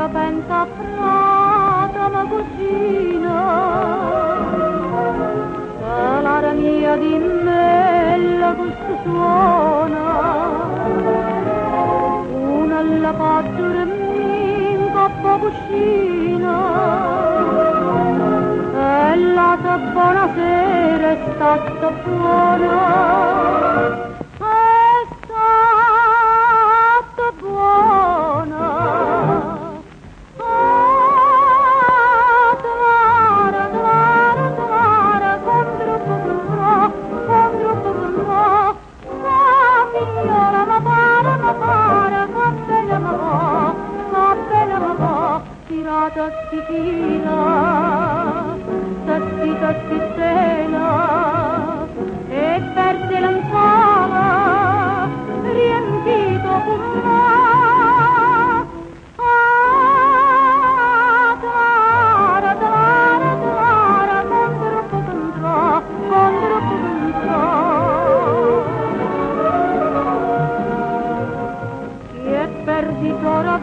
ora pensa frata ma cucina, che l'ara mia di me la gusto suona, una alla pattura in coppa cucina, e la tua buonasera è stata buona. Tatti fila, tatti stella, e perse l'anzala, riempito con la. Tara, con troppo e perdito ora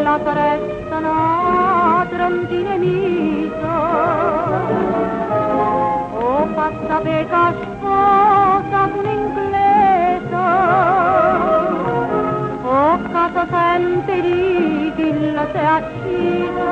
la carezza una trontina misa, o fatta peca sposa con inglese, o casa sente di chi la si è accisa.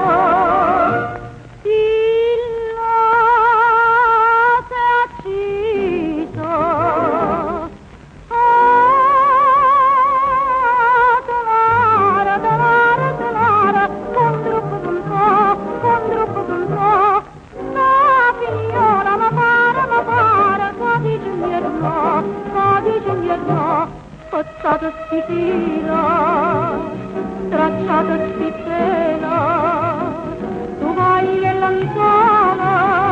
Forzata sti fila, tracciata sti tela, tu vai e l'anzala,